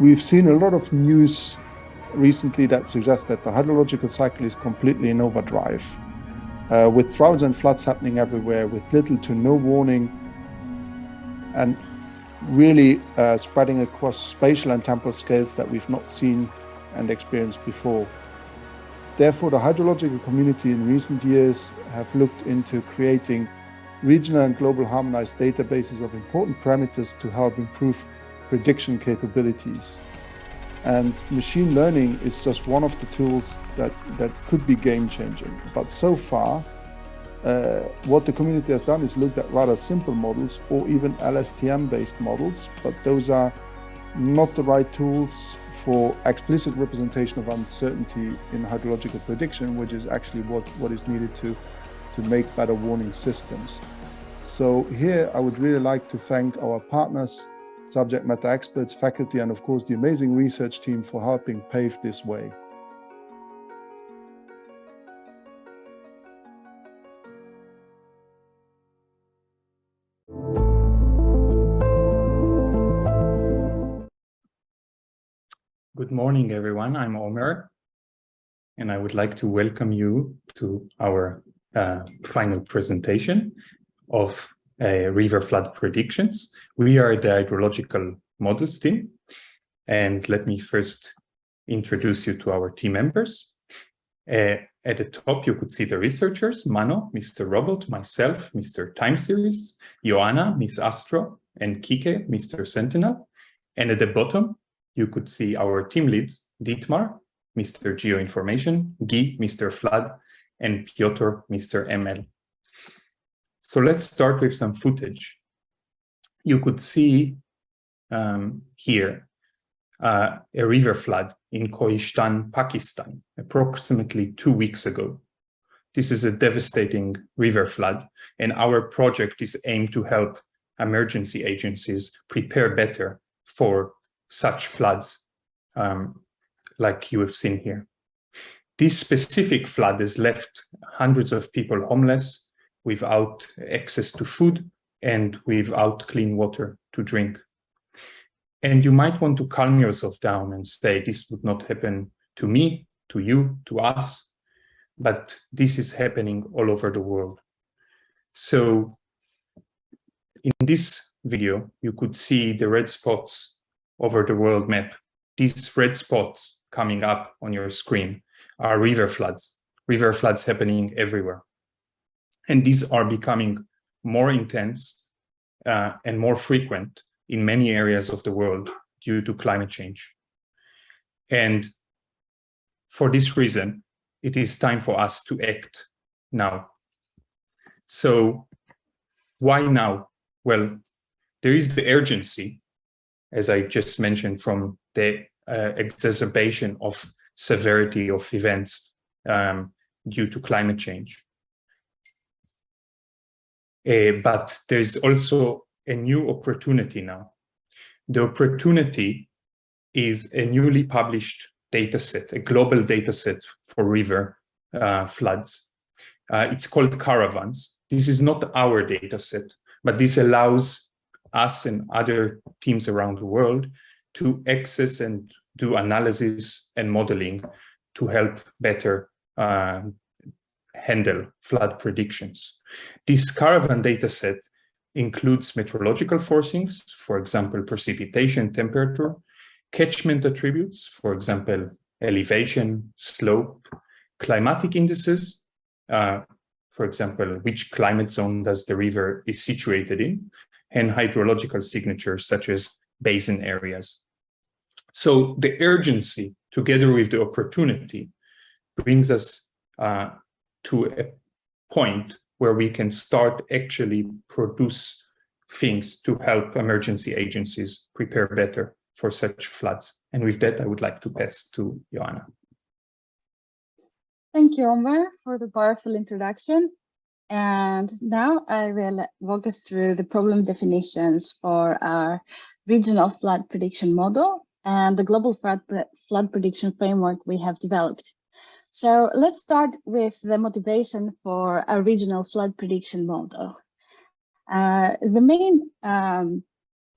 we've seen a lot of news recently that suggests that the hydrological cycle is completely in overdrive, with droughts and floods happening everywhere, with little to no warning, and really spreading across spatial and temporal scales that we've not seen and experienced before. Therefore, the hydrological community in recent years have looked into creating regional and global harmonized databases of important parameters to help improve prediction capabilities. And machine learning is just one of the tools that could be game-changing. But so far, what the community has done is looked at rather simple models or even LSTM-based models, but those are not the right tools for explicit representation of uncertainty in hydrological prediction, which is actually what is needed to make better warning systems. So here I would really like to thank our partners, subject matter experts, faculty, and of course the amazing research team for helping pave this way. Good morning, everyone. I'm Omer, and I would like to welcome you to our final presentation of river flood predictions. We are the hydrological models team, and let me first introduce you to our team members. At the top, you could see the researchers: Mano, Mr. Robot, myself, Mr. Time Series, Joanna, Miss Astro, and Kike, Mr. Sentinel. And at the bottom, you could see our team leads: Dietmar, Mr. Geoinformation, Guy, Mr. Flood, and Piotr, Mr. ML. So let's start with some footage. You could see here a river flood in Kohistan, Pakistan, approximately 2 weeks ago. This is a devastating river flood, and our project is aimed to help emergency agencies prepare better for such floods like you have seen here. This specific flood has left hundreds of people homeless, without access to food, and without clean water to drink. And you might want to calm yourself down and say, this would not happen to me, to you, to us, but this is happening all over the world. So in this video, you could see the red spots over the world map. These red spots coming up on your screen are river floods happening everywhere. And these are becoming more intense and more frequent in many areas of the world due to climate change. And for this reason, it is time for us to act now. So why now? Well, there is the urgency, as I just mentioned, from the exacerbation of severity of events due to climate change. But there's also a new opportunity now. The opportunity is a newly published data set, a global data set for river floods. It's called Caravans. This is not our data set, but this allows us and other teams around the world to access and do analysis and modeling to help better handle flood predictions. This Caravan dataset includes meteorological forcings, for example, precipitation, temperature, catchment attributes, for example, elevation, slope, climatic indices, for example, which climate zone does the river is situated in, and hydrological signatures such as basin areas. So the urgency, together with the opportunity, brings us to a point where we can start actually produce things to help emergency agencies prepare better for such floods. And with that, I would like to pass to Joanna. Thank you, Omer, for the powerful introduction. And now I will walk us through the problem definitions for our regional flood prediction model and the global flood prediction framework we have developed. So let's start with the motivation for a regional flood prediction model. The main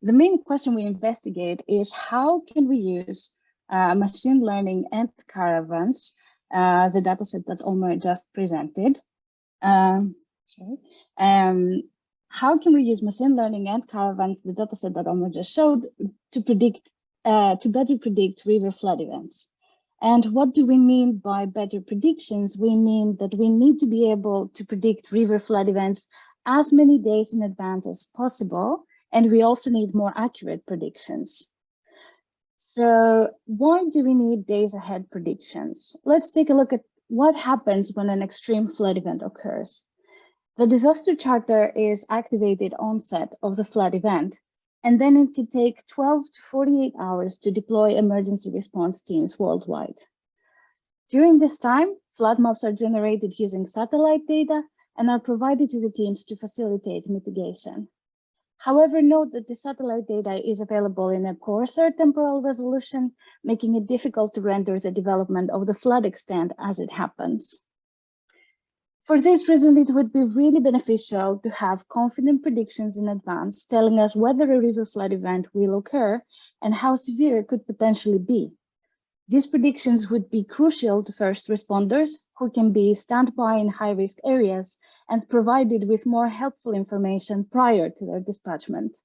The main question we investigate is how can we use machine learning and caravans, the dataset that Omer just presented. How can we use machine learning and caravans, the dataset that Omer just showed, to predict, to better predict river flood events? And what do we mean by better predictions? We mean that we need to be able to predict river flood events as many days in advance as possible, and we also need more accurate predictions. So why do we need days ahead predictions? Let's take a look at what happens when an extreme flood event occurs. The disaster charter is activated onset of the flood event, and then it can take 12 to 48 hours to deploy emergency response teams worldwide. During this time, flood maps are generated using satellite data and are provided to the teams to facilitate mitigation. However, note that the satellite data is available in a coarser temporal resolution, making it difficult to render the development of the flood extent as it happens. For this reason, it would be really beneficial to have confident predictions in advance, telling us whether a river flood event will occur and how severe it could potentially be. These predictions would be crucial to first responders who can be standby in high-risk areas and provided with more helpful information prior to their dispatchment.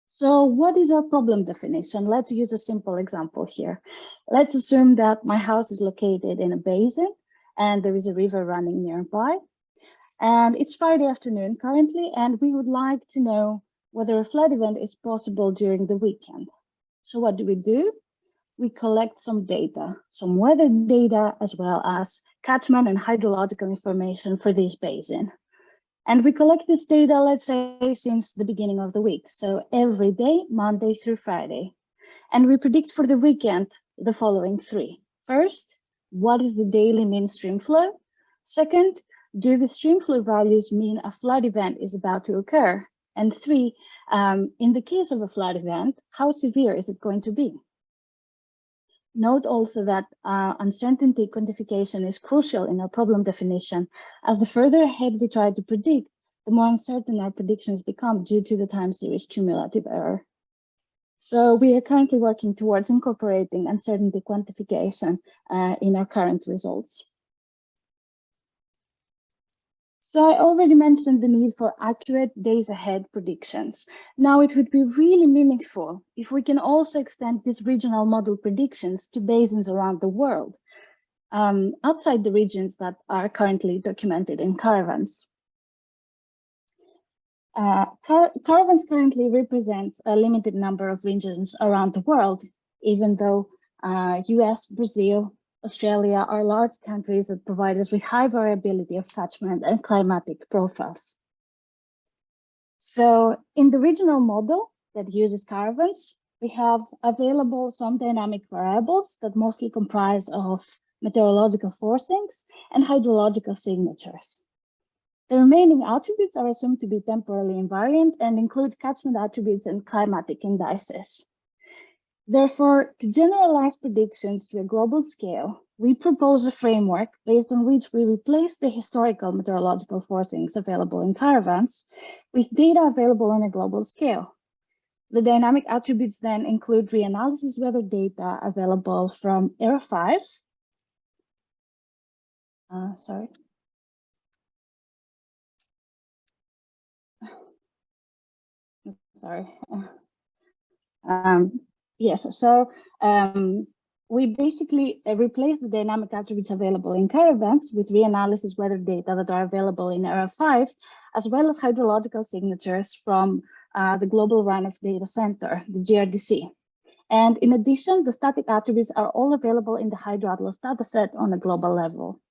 So what is our problem definition? Let's use a simple example here. Let's assume that my house is located in a basin and there is a river running nearby. And it's Friday afternoon currently, and we would like to know whether a flood event is possible during the weekend. So what do? We collect some data, some weather data, as well as catchment and hydrological information for this basin. And we collect this data, let's say, since the beginning of the week. So every day, Monday through Friday. And we predict for the weekend the following three. First, what is the daily mean stream flow? Second, do the stream flow values mean a flood event is about to occur? And three, in the case of a flood event, how severe is it going to be? Note also that uncertainty quantification is crucial in our problem definition, as the further ahead we try to predict, the more uncertain our predictions become due to the time series cumulative error. So we are currently working towards incorporating uncertainty quantification in our current results. So I already mentioned the need for accurate days ahead predictions. Now it would be really meaningful if we can also extend these regional model predictions to basins around the world, outside the regions that are currently documented in caravans. Caravans currently represents a limited number of regions around the world, even though US, Brazil, Australia are large countries that provide us with high variability of catchment and climatic profiles. So in the regional model that uses caravans, we have available some dynamic variables that mostly comprise of meteorological forcings and hydrological signatures. The remaining attributes are assumed to be temporally invariant and include catchment attributes and climatic indices. Therefore, to generalize predictions to a global scale, we propose a framework based on which we replace the historical meteorological forcings available in caravans with data available on a global scale. The dynamic attributes then include reanalysis weather data available from ERA 5. Yes, so we basically replace the dynamic attributes available in caravans with reanalysis weather data that are available in ERA 5, as well as hydrological signatures from the Global Runoff Data Center, the GRDC. And in addition, the static attributes are all available in the HydroAtlas dataset on a global level.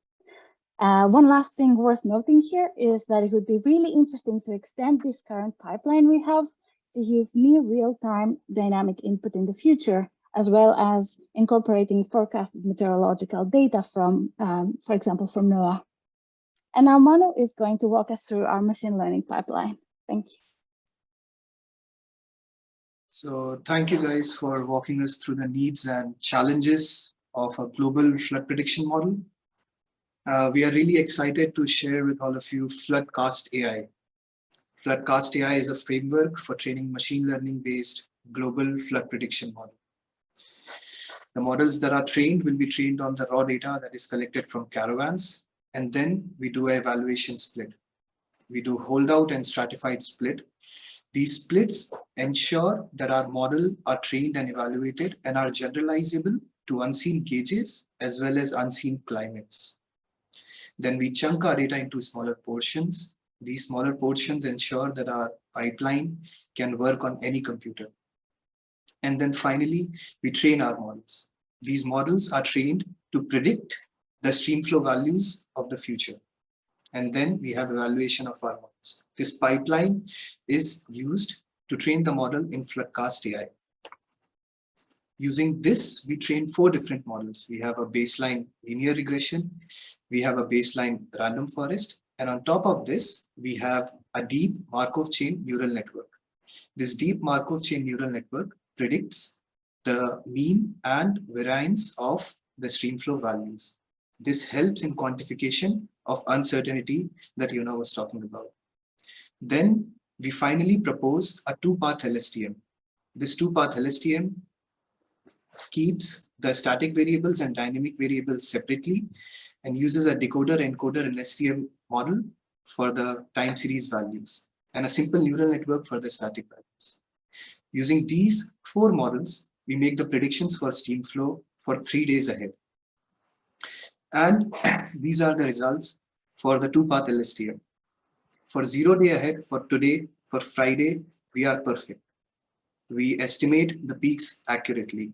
One last thing worth noting here is that it would be really interesting to extend this current pipeline we have to use near real-time dynamic input in the future, as well as incorporating forecasted meteorological data from, for example, from NOAA. And now Manu is going to walk us through our machine learning pipeline. Thank you. So thank you guys for walking us through the needs and challenges of a global flood prediction model. We are really excited to share with all of you Floodcast AI. Floodcast AI is a framework for training machine learning-based global flood prediction model. The models that are trained will be trained on the raw data that is collected from caravans, and then we do an evaluation split. We do holdout and stratified split. These splits ensure that our model are trained and evaluated and are generalizable to unseen gauges as well as unseen climates. Then we chunk our data into smaller portions. These smaller portions ensure that our pipeline can work on any computer. And then finally, we train our models. These models are trained to predict the streamflow values of the future. And then we have evaluation of our models. This pipeline is used to train the model in Floodcast AI. Using this, we train 4 different models. We have a baseline linear regression, we have a baseline random forest, and on top of this, we have a deep Markov chain neural network. This deep Markov chain neural network predicts the mean and variance of the streamflow values. This helps in quantification of uncertainty that Yuna was talking about. Then we finally propose a 2-path LSTM. This 2-path LSTM keeps the static variables and dynamic variables separately and uses a decoder encoder and LSTM model for the time series values and a simple neural network for the static values. Using these 4 models, we make the predictions for streamflow for 3 days ahead. And these are the results for the 2-path LSTM. For 0 day ahead, for today, for Friday, we are perfect. We estimate the peaks accurately.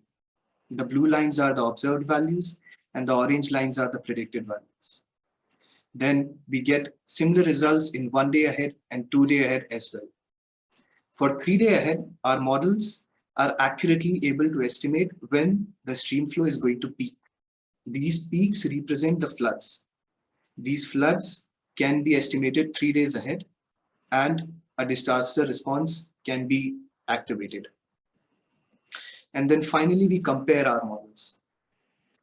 The blue lines are the observed values and the orange lines are the predicted values. Then we get similar results in 1 day ahead and 2 day ahead as well. For 3 day ahead, our models are accurately able to estimate when the streamflow is going to peak. These peaks represent the floods. These floods can be estimated 3 days ahead and a disaster response can be activated. And then finally, we compare our models.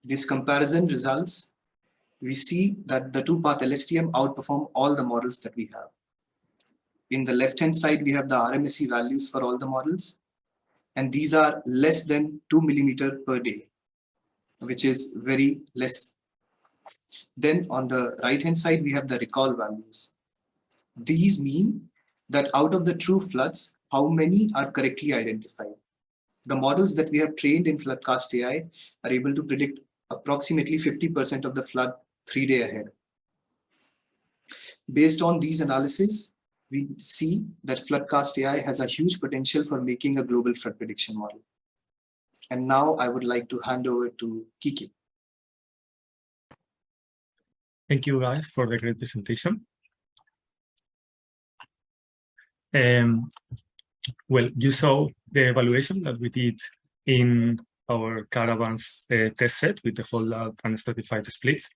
This comparison results, we see that the 2-path LSTM outperform all the models that we have. In the left-hand side, we have the RMSE values for all the models, and these are less than 2 millimeter per day, which is very less. Then on the right-hand side, we have the recall values. These mean that out of the true floods, how many are correctly identified. The models that we have trained in Floodcast AI are able to predict approximately 50% of the flood 3 days ahead. Based on these analyses, we see that Floodcast AI has a huge potential for making a global flood prediction model. And now I would like to hand over to Kiki. Thank you guys for the great presentation. Well, you saw the evaluation that we did in our caravans test set with the holdout and stratified splits,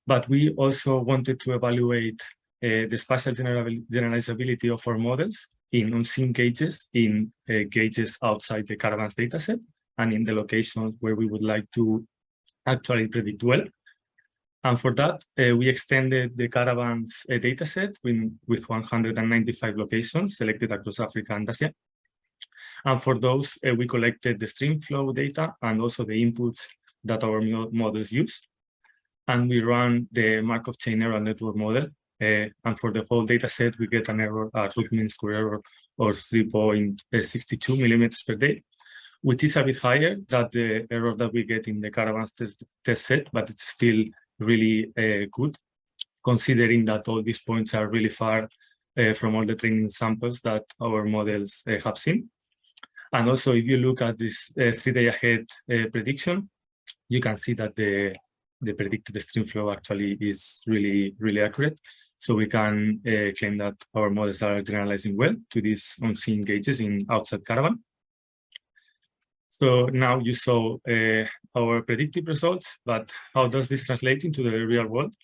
but we also wanted to evaluate the spatial generalizability of our models in unseen gauges, in gauges outside the caravans dataset, and in the locations where we would like to actually predict well. And for that, we extended the caravans dataset with 195 locations selected across Africa and Asia. And for those, we collected the streamflow data and also the inputs that our models use. And we ran the Markov chain neural network model. And for the whole dataset, we get an error, a root mean square error of 3.62 millimeters per day, which is a bit higher than the error that we get in the caravans test set, but it's still really good, considering that all these points are really far from all the training samples that our models have seen. And also, if you look at this 3 day ahead prediction, you can see that the predicted streamflow actually is really, really accurate. So we can claim that our models are generalizing well to these unseen gauges in outside caravan. So now you saw our predictive results, but how does this translate into the real world?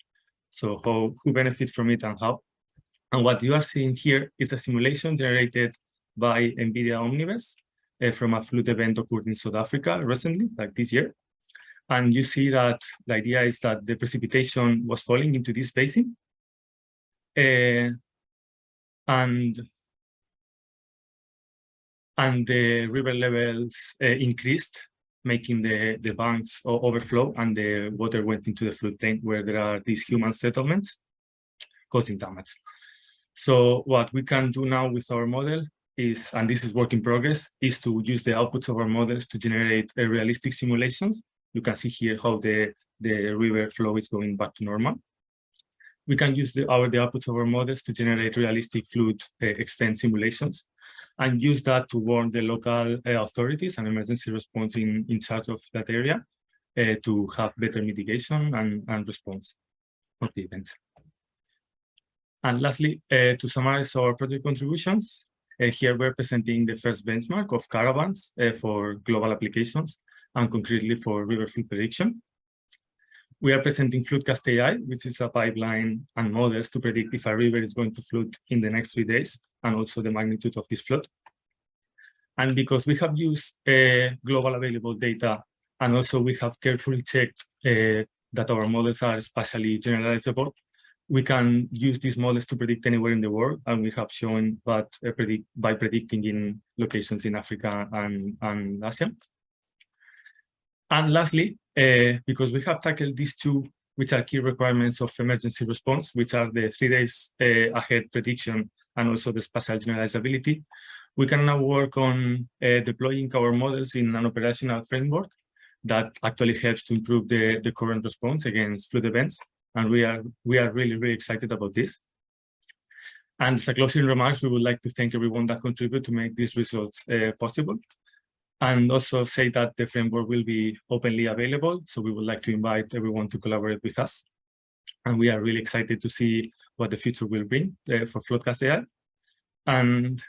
So who benefits from it and how? And what you are seeing here is a simulation generated by NVIDIA Omniverse from a flood event occurred in South Africa recently, like this year. And you see that the idea is that the precipitation was falling into this basin. And and the river levels increased, making the banks overflow, and the water went into the floodplain where there are these human settlements causing damage. So what we can do now with our model is, and this is work in progress, is to use the outputs of our models to generate realistic simulations. You can see here how the river flow is going back to normal. We can use the outputs of our models to generate realistic flood extent simulations, and use that to warn the local authorities and emergency response in charge of that area to have better mitigation and response of the events. And lastly, to summarize our project contributions, here we're presenting the first benchmark of caravans for global applications and concretely for river flood prediction. We are presenting Floodcast AI, which is a pipeline and models to predict if a river is going to flood in the next 3 days, and also the magnitude of this flood. And because we have used global available data, and also we have carefully checked that our models are spatially generalizable, we can use these models to predict anywhere in the world, and we have shown that by predicting in locations in Africa and Asia. And lastly, because we have tackled these two, which are key requirements of emergency response, which are the 3 days ahead prediction and also the spatial generalizability, we can now work on deploying our models in an operational framework that actually helps to improve the current response against flood events. And we are really, really excited about this. And as a closing remarks, we would like to thank everyone that contributed to make these results possible. And also say that the framework will be openly available. So we would like to invite everyone to collaborate with us. And we are really excited to see what the future will bring for Floodcast AI. And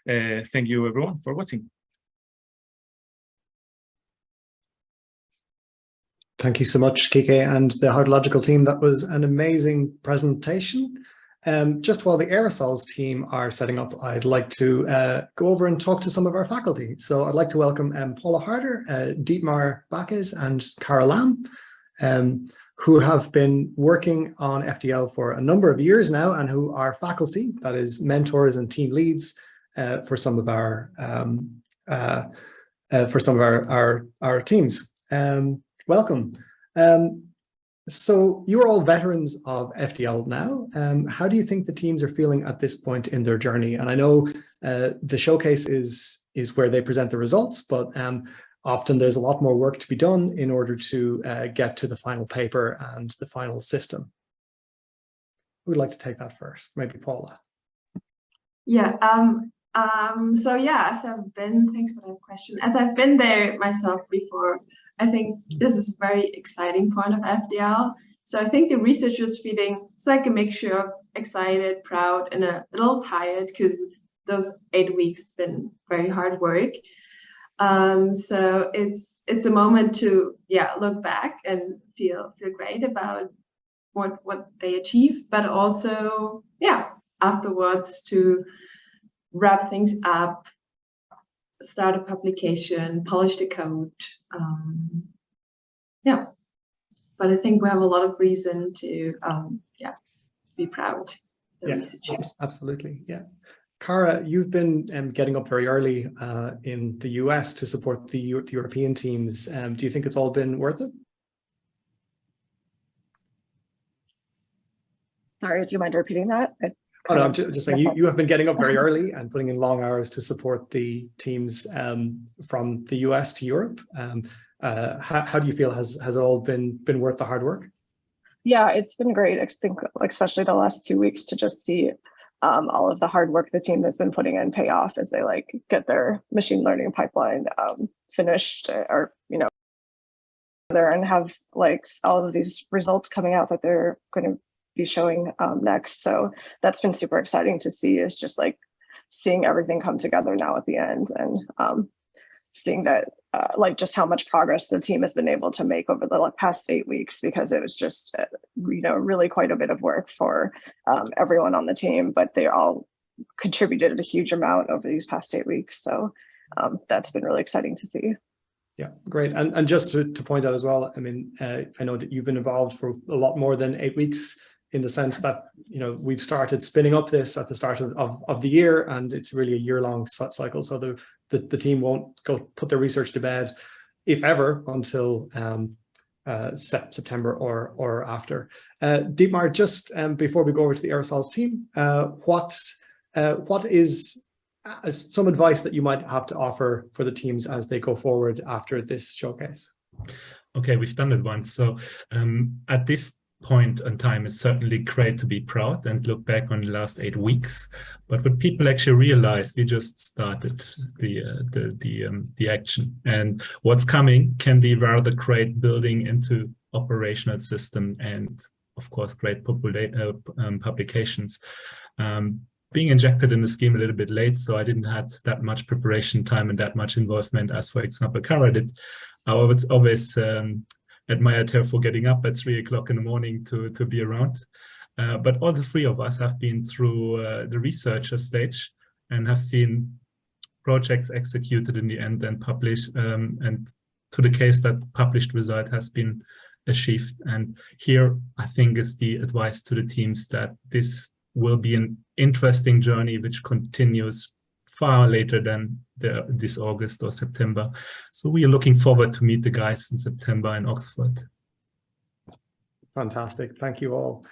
thank you everyone for watching. Thank you so much, Kike and the Hydrological team. That was an amazing presentation. Just while the aerosols team are setting up, I'd like to go over and talk to some of our faculty. So I'd like to welcome Paula Harder, Dietmar Backes, and Cara Lam, who have been working on FDL for a number of years now, and who are faculty, that is mentors and team leads for some of our teams. Welcome. So you're all veterans of FDL now. How do you think the teams are feeling at this point in their journey? And I know the showcase is where they present the results, but often there's a lot more work to be done in order to get to the final paper and the final system. Who would like to take that first? Maybe Paula. Yeah. So yeah, thanks for that question. As I've been there myself before, I think this is a very exciting part of FDL. So I think the researchers feeling, it's like a mixture of excited, proud, and a little tired, because those 8 weeks been very hard work. So it's a moment to look back and feel great about what they achieved, but also afterwards to wrap things up, start a publication, polish the code. But I think we have a lot of reason to be proud of the researchers. Absolutely. Yeah. Cara, you've been getting up very early in the US to support the European teams. Do you think it's all been worth it? Sorry, do you mind repeating that? Oh, no, I'm just saying you have been getting up very early and putting in long hours to support the teams from the US to Europe. How do you feel? Has it all been worth the hard work? Yeah, it's been great. I think especially the last 2 weeks to just see all of the hard work the team has been putting in pay off as they get their machine learning pipeline finished, or there, and have all of these results coming out that they're going to be showing next. So that's been super exciting to see, is just seeing everything come together now at the end, and seeing that just how much progress the team has been able to make over the past 8 weeks, because it was just really quite a bit of work for everyone on the team, but they all contributed a huge amount over these past 8 weeks. So that's been really exciting to see. Yeah, great. And just to point out as well, I mean, I know that you've been involved for a lot more than 8 weeks in the sense that, you know, we've started spinning up this at the start of the year, and it's really a year-long cycle. So the team won't go put their research to bed, if ever, until September or after. Dietmar, just before we go over to the aerosols team, what is some advice that you might have to offer for the teams as they go forward after this showcase? Okay, we've done it once. So at this point in time, it's certainly great to be proud and look back on the last 8 weeks. But what people actually realize, we just started the action, and what's coming can be rather great, building into operational system and, of course, great publications. Being injected in the scheme a little bit late, so I didn't have that much preparation time and that much involvement as, for example, Kara did. I was always admired her for getting up at 3 o'clock in the morning to be around. But all the three of us have been through the researcher stage and have seen projects executed in the end and published, and to the case that published result has been achieved. And here, I think, is the advice to the teams that this will be an interesting journey which continues far later than this August or September. So we are looking forward to meet the guys in September in Oxford. Fantastic. Thank you all.